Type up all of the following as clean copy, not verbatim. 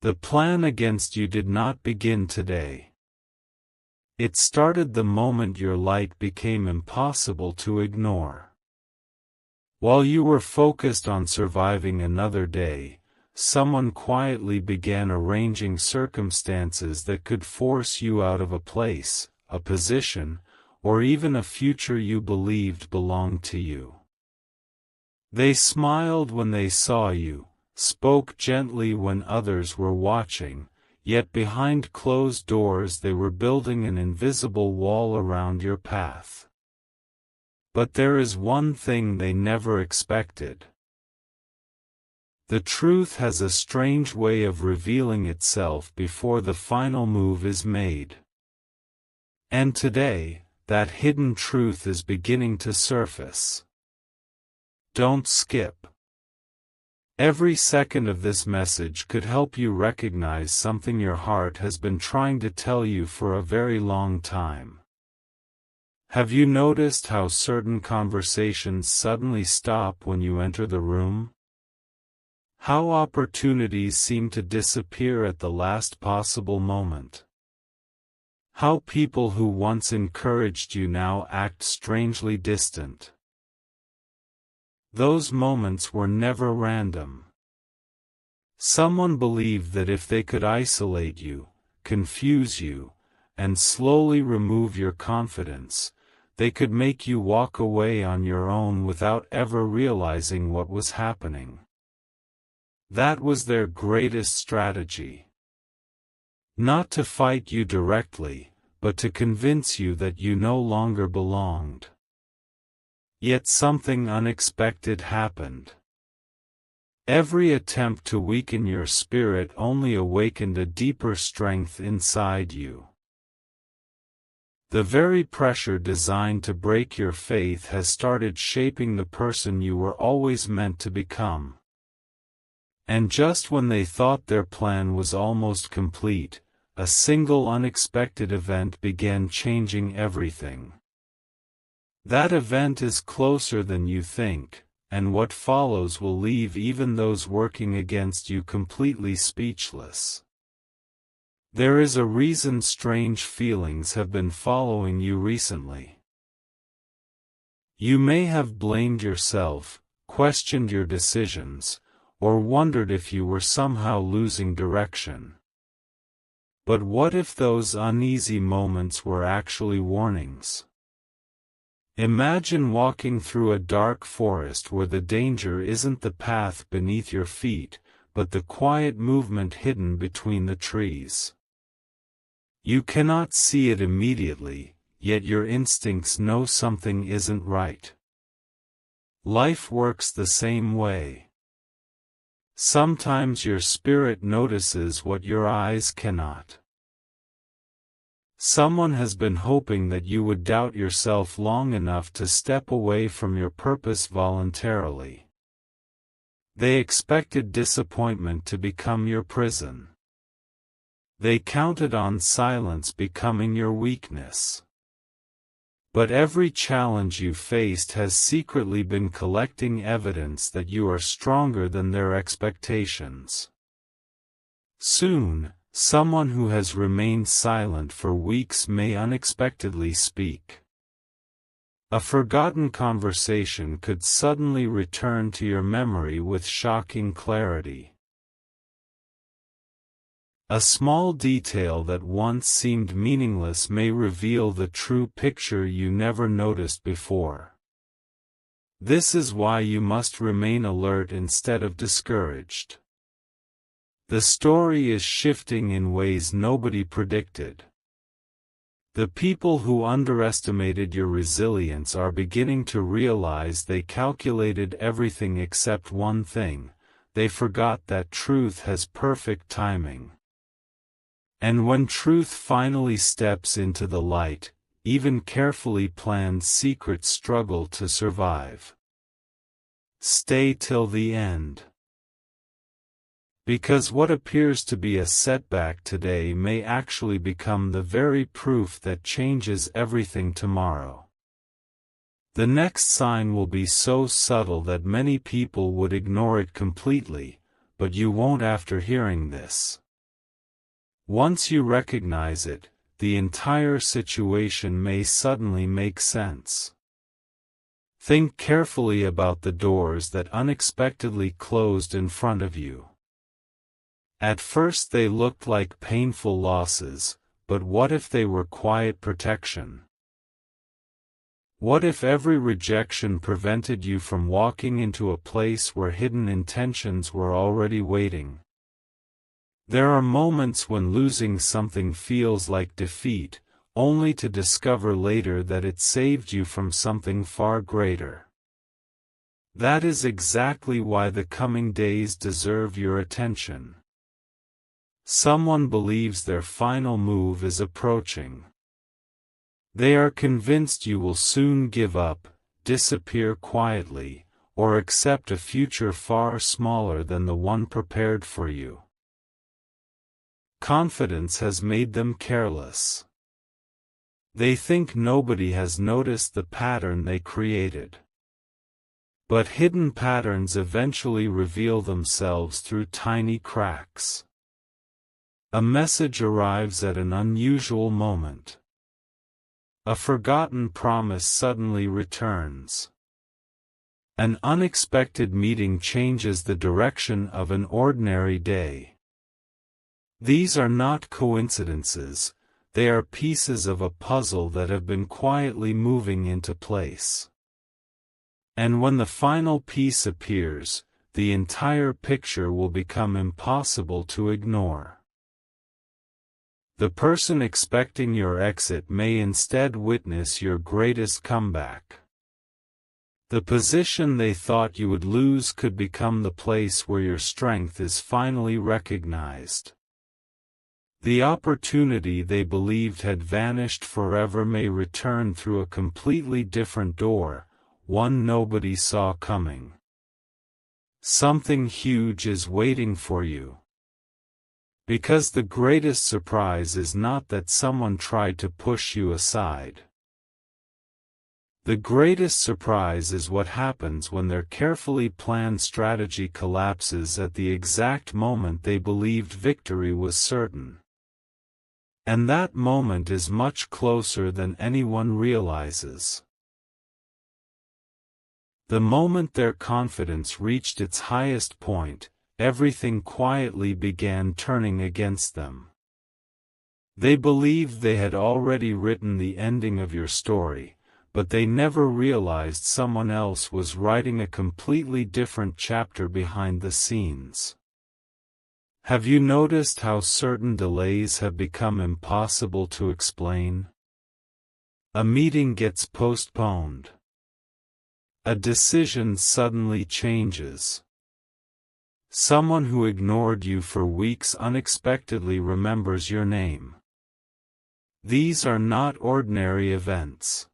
The plan against you did not begin today. It started the moment your light became impossible to ignore. While you were focused on surviving another day, someone quietly began arranging circumstances that could force you out of a place, a position, or even a future you believed belonged to you. They smiled when they saw you, spoke gently when others were watching, yet behind closed doors they were building an invisible wall around your path. But there is one thing they never expected. The truth has a strange way of revealing itself before the final move is made. And today, that hidden truth is beginning to surface. Don't skip. Every second of this message could help you recognize something your heart has been trying to tell you for a very long time. Have you noticed how certain conversations suddenly stop when you enter the room? How opportunities seem to disappear at the last possible moment? How people who once encouraged you now act strangely distant? Those moments were never random. Someone believed that if they could isolate you, confuse you, and slowly remove your confidence, they could make you walk away on your own without ever realizing what was happening. That was their greatest strategy. Not to fight you directly, but to convince you that you no longer belonged. Yet something unexpected happened. Every attempt to weaken your spirit only awakened a deeper strength inside you. The very pressure designed to break your faith has started shaping the person you were always meant to become. And just when they thought their plan was almost complete, a single unexpected event began changing everything. That event is closer than you think, and what follows will leave even those working against you completely speechless. There is a reason strange feelings have been following you recently. You may have blamed yourself, questioned your decisions, or wondered if you were somehow losing direction. But what if those uneasy moments were actually warnings? Imagine walking through a dark forest where the danger isn't the path beneath your feet, but the quiet movement hidden between the trees. You cannot see it immediately, yet your instincts know something isn't right. Life works the same way. Sometimes your spirit notices what your eyes cannot. Someone has been hoping that you would doubt yourself long enough to step away from your purpose voluntarily. They expected disappointment to become your prison. They counted on silence becoming your weakness. But every challenge you faced has secretly been collecting evidence that you are stronger than their expectations. Soon, someone who has remained silent for weeks may unexpectedly speak. A forgotten conversation could suddenly return to your memory with shocking clarity. A small detail that once seemed meaningless may reveal the true picture you never noticed before. This is why you must remain alert instead of discouraged. The story is shifting in ways nobody predicted. The people who underestimated your resilience are beginning to realize they calculated everything except one thing: they forgot that truth has perfect timing. And when truth finally steps into the light, even carefully planned secrets struggle to survive. Stay till the end. Because what appears to be a setback today may actually become the very proof that changes everything tomorrow. The next sign will be so subtle that many people would ignore it completely, but you won't after hearing this. Once you recognize it, the entire situation may suddenly make sense. Think carefully about the doors that unexpectedly closed in front of you. At first they looked like painful losses, but what if they were quiet protection? What if every rejection prevented you from walking into a place where hidden intentions were already waiting? There are moments when losing something feels like defeat, only to discover later that it saved you from something far greater. That is exactly why the coming days deserve your attention. Someone believes their final move is approaching. They are convinced you will soon give up, disappear quietly, or accept a future far smaller than the one prepared for you. Confidence has made them careless. They think nobody has noticed the pattern they created. But hidden patterns eventually reveal themselves through tiny cracks. A message arrives at an unusual moment. A forgotten promise suddenly returns. An unexpected meeting changes the direction of an ordinary day. These are not coincidences, they are pieces of a puzzle that have been quietly moving into place. And when the final piece appears, the entire picture will become impossible to ignore. The person expecting your exit may instead witness your greatest comeback. The position they thought you would lose could become the place where your strength is finally recognized. The opportunity they believed had vanished forever may return through a completely different door, one nobody saw coming. Something huge is waiting for you. Because the greatest surprise is not that someone tried to push you aside. The greatest surprise is what happens when their carefully planned strategy collapses at the exact moment they believed victory was certain. And that moment is much closer than anyone realizes. The moment their confidence reached its highest point, everything quietly began turning against them. They believed they had already written the ending of your story, but they never realized someone else was writing a completely different chapter behind the scenes. Have you noticed how certain delays have become impossible to explain? A meeting gets postponed. A decision suddenly changes. Someone who ignored you for weeks unexpectedly remembers your name. These are not ordinary events.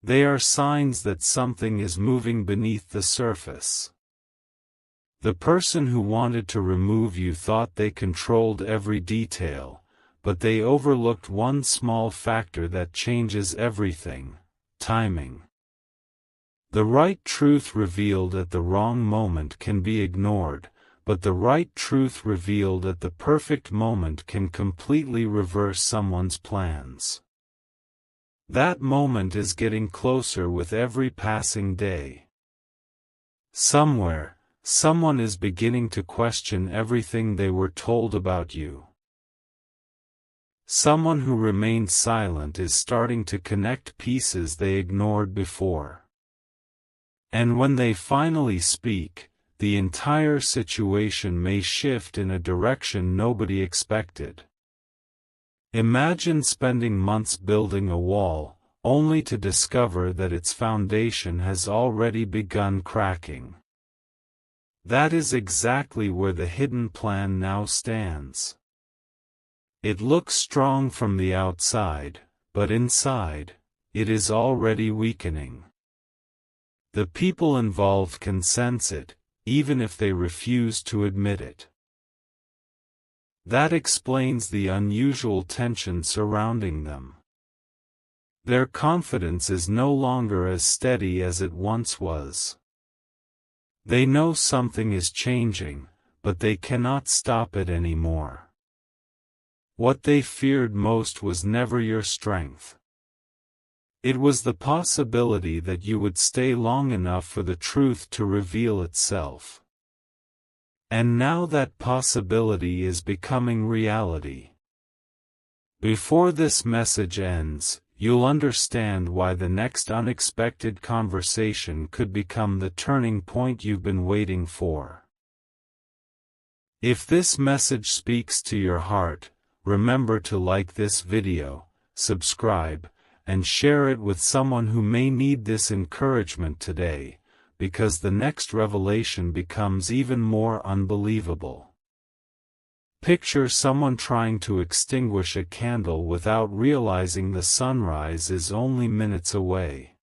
They are signs that something is moving beneath the surface. The person who wanted to remove you thought they controlled every detail, but they overlooked one small factor that changes everything: timing. The right truth revealed at the wrong moment can be ignored, but the right truth revealed at the perfect moment can completely reverse someone's plans. That moment is getting closer with every passing day. Somewhere, someone is beginning to question everything they were told about you. Someone who remained silent is starting to connect pieces they ignored before. And when they finally speak, the entire situation may shift in a direction nobody expected. Imagine spending months building a wall, only to discover that its foundation has already begun cracking. That is exactly where the hidden plan now stands. It looks strong from the outside, but inside, it is already weakening. The people involved can sense it, even if they refuse to admit it. That explains the unusual tension surrounding them. Their confidence is no longer as steady as it once was. They know something is changing, but they cannot stop it anymore. What they feared most was never your strength. It was the possibility that you would stay long enough for the truth to reveal itself. And now that possibility is becoming reality. Before this message ends, you'll understand why the next unexpected conversation could become the turning point you've been waiting for. If this message speaks to your heart, remember to like this video, subscribe, and share it with someone who may need this encouragement today, because the next revelation becomes even more unbelievable. Picture someone trying to extinguish a candle without realizing the sunrise is only minutes away.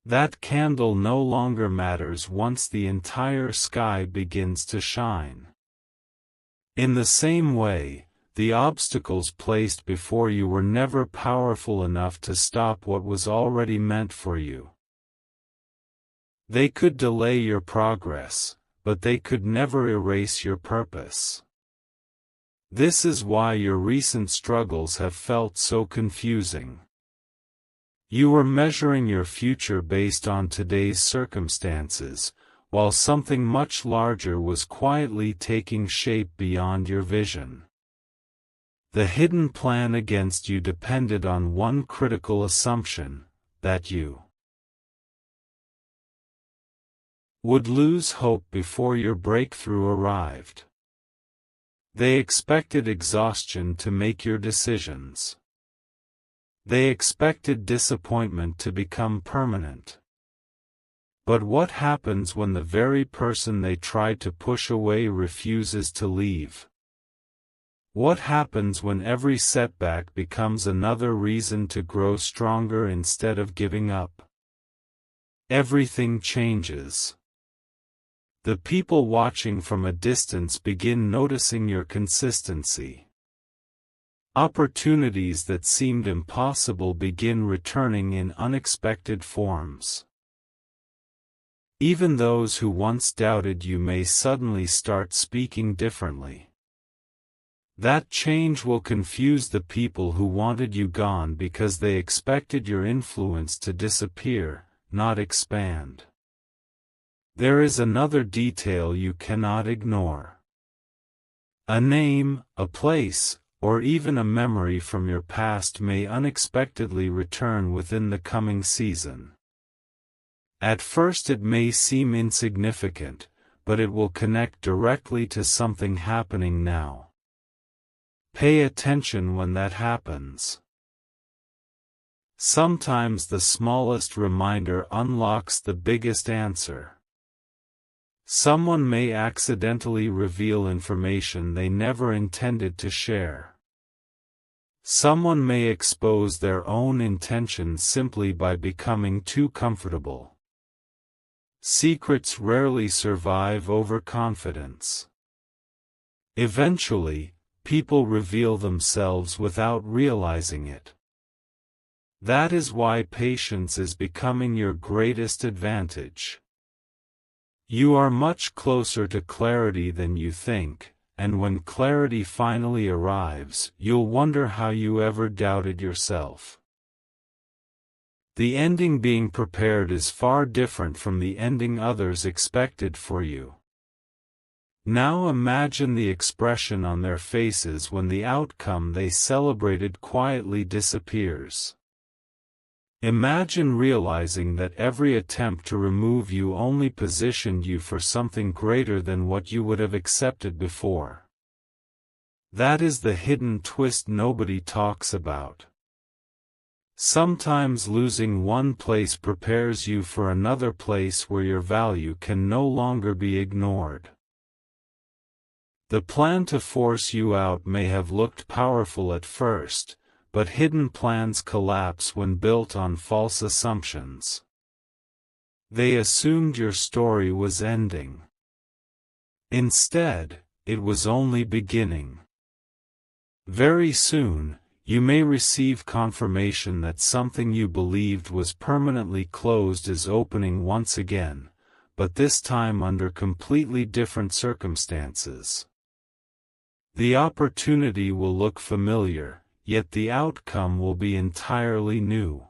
That candle no longer matters once the entire sky begins to shine. In the same way, the obstacles placed before you were never powerful enough to stop what was already meant for you. They could delay your progress, but they could never erase your purpose. This is why your recent struggles have felt so confusing. You were measuring your future based on today's circumstances, while something much larger was quietly taking shape beyond your vision. The hidden plan against you depended on one critical assumption, that you would lose hope before your breakthrough arrived. They expected exhaustion to make your decisions. They expected disappointment to become permanent. But what happens when the very person they tried to push away refuses to leave? What happens when every setback becomes another reason to grow stronger instead of giving up? Everything changes. The people watching from a distance begin noticing your consistency. Opportunities that seemed impossible begin returning in unexpected forms. Even those who once doubted you may suddenly start speaking differently. That change will confuse the people who wanted you gone because they expected your influence to disappear, not expand. There is another detail you cannot ignore. A name, a place, or even a memory from your past may unexpectedly return within the coming season. At first it may seem insignificant, but it will connect directly to something happening now. Pay attention when that happens. Sometimes the smallest reminder unlocks the biggest answer. Someone may accidentally reveal information they never intended to share. Someone may expose their own intentions simply by becoming too comfortable. Secrets rarely survive overconfidence. Eventually, people reveal themselves without realizing it. That is why patience is becoming your greatest advantage. You are much closer to clarity than you think, and when clarity finally arrives, you'll wonder how you ever doubted yourself. The ending being prepared is far different from the ending others expected for you. Now imagine the expression on their faces when the outcome they celebrated quietly disappears. Imagine realizing that every attempt to remove you only positioned you for something greater than what you would have accepted before. That is the hidden twist nobody talks about. Sometimes losing one place prepares you for another place where your value can no longer be ignored. The plan to force you out may have looked powerful at first, but hidden plans collapse when built on false assumptions. They assumed your story was ending. Instead, it was only beginning. Very soon, you may receive confirmation that something you believed was permanently closed is opening once again, but this time under completely different circumstances. The opportunity will look familiar, yet the outcome will be entirely new.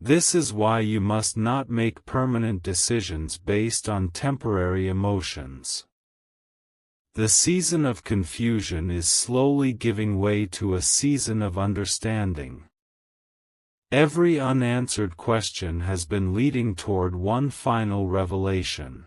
This is why you must not make permanent decisions based on temporary emotions. The season of confusion is slowly giving way to a season of understanding. Every unanswered question has been leading toward one final revelation.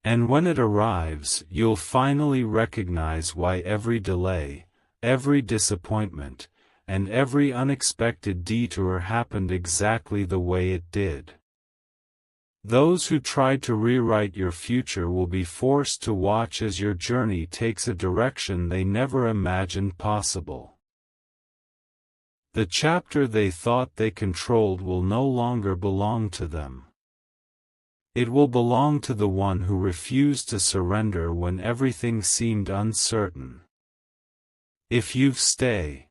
And when it arrives, you'll finally recognize why every delay, every disappointment, and every unexpected detour happened exactly the way it did. Those who tried to rewrite your future will be forced to watch as your journey takes a direction they never imagined possible. The chapter they thought they controlled will no longer belong to them. It will belong to the one who refused to surrender when everything seemed uncertain. If you stay,